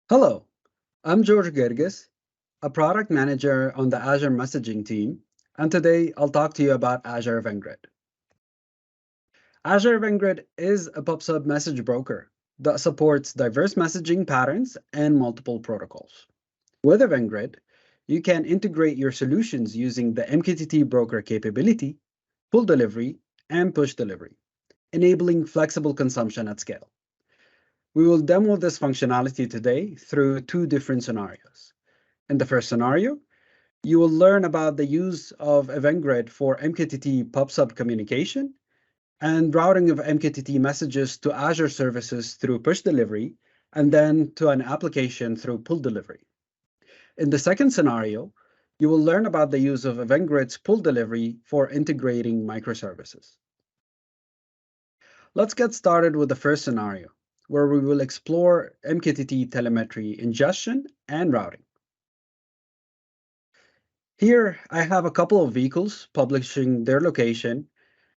Hello, I'm George Gerges, a product manager on the Azure messaging team, and today I'll talk to you about Azure Event Grid. Azure Event Grid is a PubSub message broker that supports diverse messaging patterns and multiple protocols. With Event Grid, you can integrate your solutions using the MQTT broker capability, pull delivery, and push delivery, enabling flexible consumption at scale. We will demo this functionality today through two different scenarios. In the first scenario, you will learn about the use of Event Grid for MQTT PubSub communication and routing of MQTT messages to Azure services through push delivery and then to an application through pull delivery. In the second scenario, you will learn about the use of Event Grid's pull delivery for integrating microservices. Let's get started with the first scenario, where we will explore MQTT telemetry ingestion and routing. Here, I have a couple of vehicles publishing their location,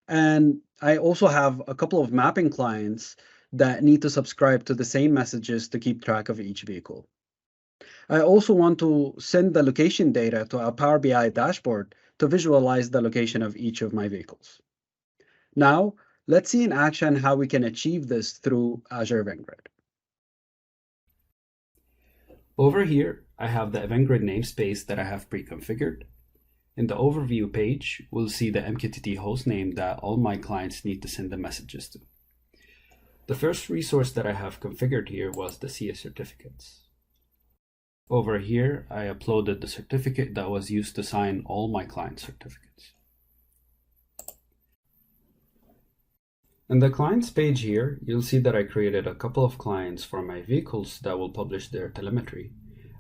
and I also have a couple of mapping clients that need to subscribe to the same messages to keep track of each vehicle. I also want to send the location data to a Power BI dashboard to visualize the location of each of my vehicles. Now, let's see in action how we can achieve this through Azure Event Grid. Over here, I have the Event Grid namespace that I have pre-configured. In the overview page, we'll see the MQTT hostname that all my clients need to send the messages to. The first resource that I have configured here was the CS certificates. Over here, I uploaded the certificate that was used to sign all my client certificates. In the clients page here, you'll see that I created a couple of clients for my vehicles that will publish their telemetry,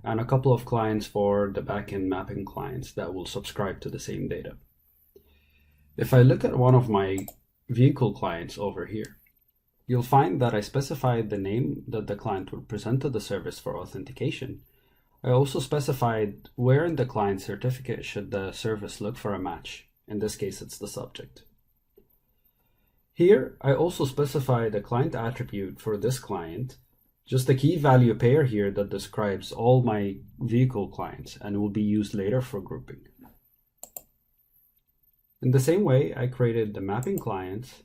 and a couple of clients for the backend mapping clients that will subscribe to the same data. If I look at one of my vehicle clients over here, you'll find that I specified the name that the client will present to the service for authentication. I also specified where in the client certificate should the service look for a match. In this case, it's the subject. Here, I also specified a client attribute for this client, just a key value pair here that describes all my vehicle clients and will be used later for grouping. In the same way, I created the mapping clients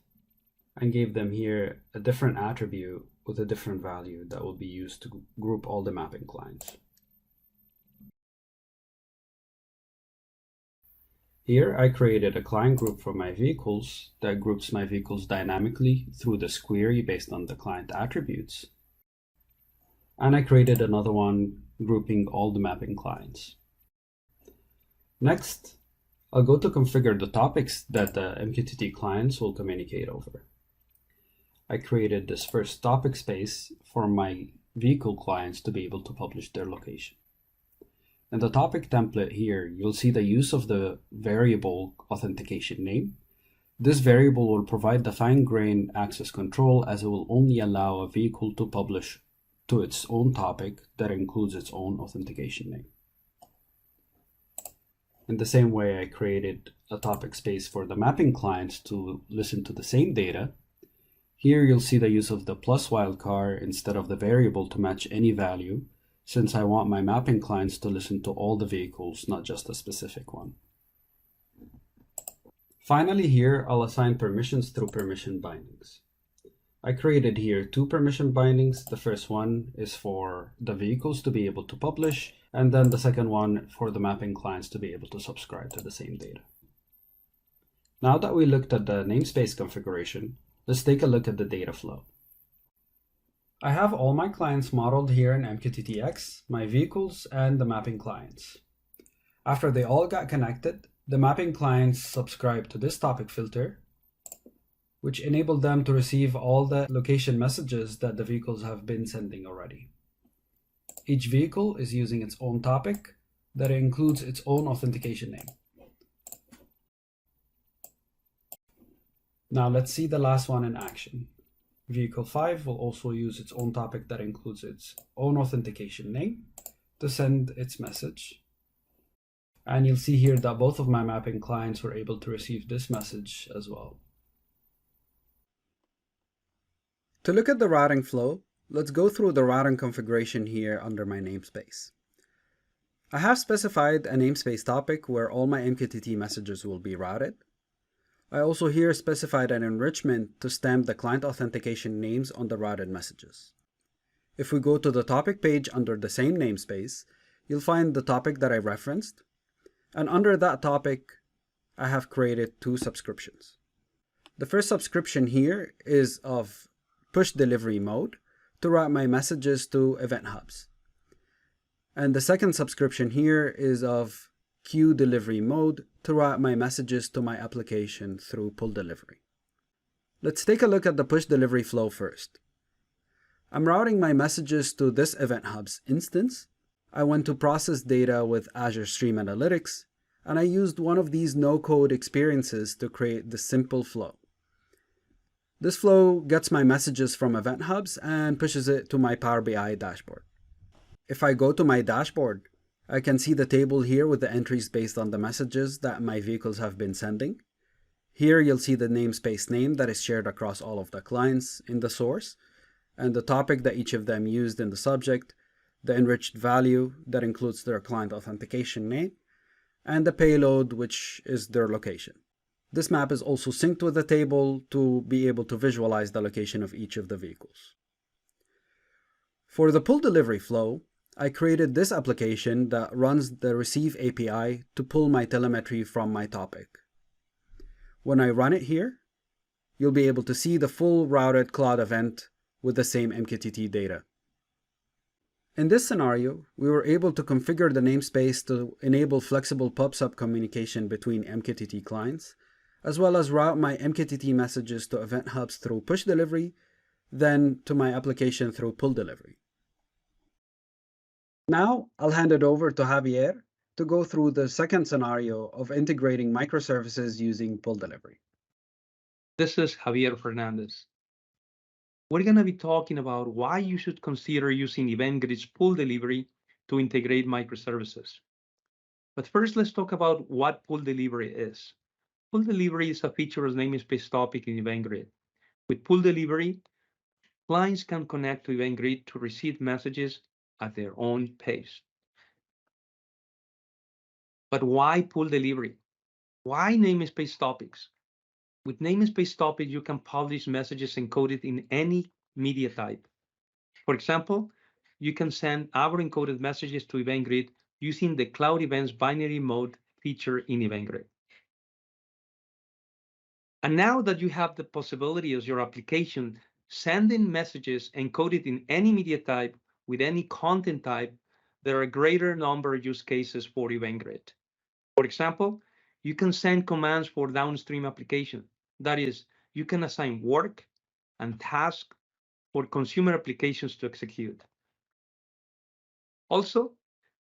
and gave them here a different attribute with a different value that will be used to group all the mapping clients. Here, I created a client group for my vehicles that groups my vehicles dynamically through this query based on the client attributes. And I created another one grouping all the mapping clients. Next, I'll go to configure the topics that the MQTT clients will communicate over. I created this first topic space for my vehicle clients to be able to publish their location. In the topic template here, you'll see the use of the variable authentication name. This variable will provide the fine-grained access control as it will only allow a vehicle to publish to its own topic that includes its own authentication name. In the same way, I created a topic space for the mapping clients to listen to the same data. Here you'll see the use of the plus wildcard instead of the variable to match any value, since I want my mapping clients to listen to all the vehicles, not just a specific one. Finally, here I'll assign permissions through permission bindings. I created here two permission bindings. The first one is for the vehicles to be able to publish, and then the second one for the mapping clients to be able to subscribe to the same data. Now that we looked at the namespace configuration, let's take a look at the data flow. I have all my clients modeled here in MQTTX, my vehicles, and the mapping clients. After they all got connected, the mapping clients subscribed to this topic filter, which enabled them to receive all the location messages that the vehicles have been sending already. Each vehicle is using its own topic that includes its own authentication name. Now let's see the last one in action. Vehicle 5 will also use its own topic that includes its own authentication name to send its message. And you'll see here that both of my mapping clients were able to receive this message as well. To look at the routing flow, Let's go through the routing configuration here under my namespace. I have specified a namespace topic where all my MQTT messages will be routed. I also here specified an enrichment to stamp the client authentication names on the routed messages. If we go to the topic page under the same namespace, you'll find the topic that I referenced, and under that topic, I have created two subscriptions. The first subscription here is of push delivery mode to route my messages to event hubs. And the second subscription here is of queue delivery mode to route my messages to my application through pull delivery. Let's take a look at the push delivery flow first. I'm routing my messages to this event hubs instance. I went to process data with Azure Stream Analytics, and I used one of these no-code experiences to create this simple flow. This flow gets my messages from event hubs and pushes it to my Power BI dashboard. If I go to my dashboard, I can see the table here with the entries based on the messages that my vehicles have been sending. Here you'll see the namespace name that is shared across all of the clients in the source, and the topic that each of them used in the subject, the enriched value that includes their client authentication name, and the payload, which is their location. This map is also synced with the table to be able to visualize the location of each of the vehicles. For the pull delivery flow, I created this application that runs the receive API to pull my telemetry from my topic. When I run it here, you'll be able to see the full routed cloud event with the same MQTT data. In this scenario, we were able to configure the namespace to enable flexible pub/sub communication between MQTT clients, as well as route my MQTT messages to event hubs through push delivery, then to my application through pull delivery. Now, I'll hand it over to Javier to go through the second scenario of integrating microservices using pull delivery. This is Javier Fernandez. We're going to be talking about why you should consider using Event Grid's pull delivery to integrate microservices. But first, let's talk about what pull delivery is. Pull delivery is a feature of namespace topic in Event Grid. With pull delivery, clients can connect to Event Grid to receive messages at their own pace. But why pull delivery? Why namespace topics? With namespace topics, you can publish messages encoded in any media type. For example, you can send Avro encoded messages to Event Grid using the Cloud Events binary mode feature in Event Grid. And now that you have the possibility of your application sending messages encoded in any media type with any content type, there are a greater number of use cases for Event Grid. For example, you can send commands for downstream application. That is, you can assign work and tasks for consumer applications to execute. Also,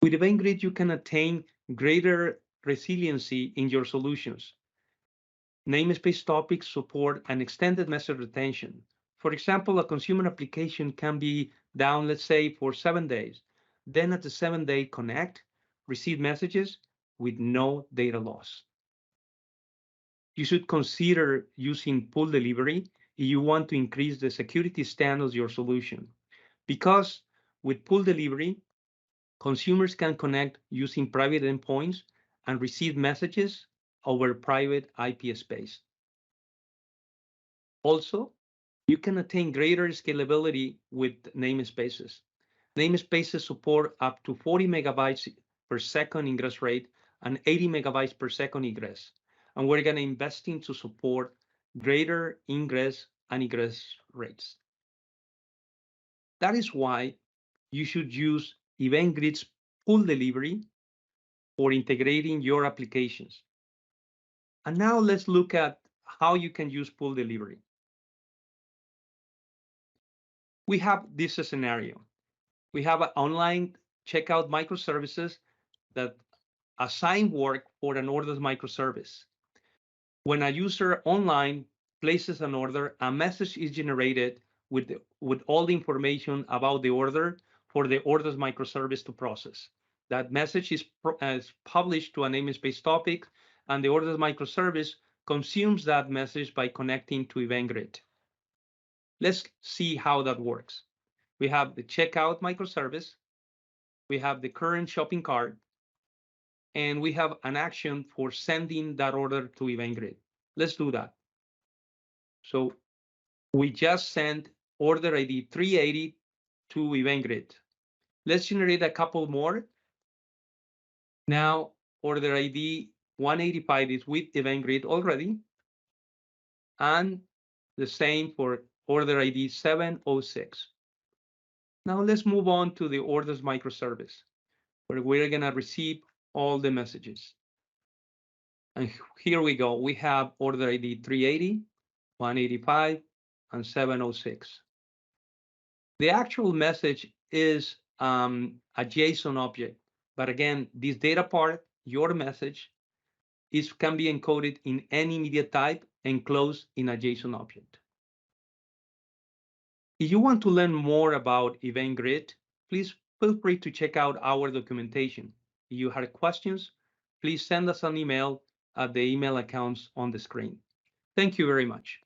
with Event Grid, you can attain greater resiliency in your solutions. Namespace topics support an extended message retention. For example, a consumer application can be down, let's say, for 7 days. Then at the 7-day connect, receive messages with no data loss. You should consider using pull delivery if you want to increase the security standards of your solution. Because with pull delivery, consumers can connect using private endpoints and receive messages over private IP space. Also, you can attain greater scalability with namespaces. Namespaces support up to 40 megabytes per second ingress rate and 80 megabytes per second egress. And we're going to invest in to support greater ingress and egress rates. That is why you should use Event Grid's pull delivery for integrating your applications. And now let's look at how you can use pull delivery. We have this scenario. We have an online checkout microservices that assign work for an ordered microservice. When a user online places an order, a message is generated with all the information about the order for the orders microservice to process. That message is published to a namespace topic, and the orders microservice consumes that message by connecting to Event Grid. Let's see how that works. We have the checkout microservice. We have the current shopping cart. And we have an action for sending that order to Event Grid. Let's do that. So we just sent order ID 380 to Event Grid. Let's generate a couple more. Now order ID 185 is with Event Grid already. And the same for order ID 706. Now let's move on to the orders microservice, where we're going to receive all the messages. And here we go. We have order ID 380, 185, and 706. The actual message is a JSON object. But again, this data part, your message, can be encoded in any media type and closed in a JSON object. If you want to learn more about Event Grid, please feel free to check out our documentation. If you have questions, please send us an email at the email accounts on the screen. Thank you very much.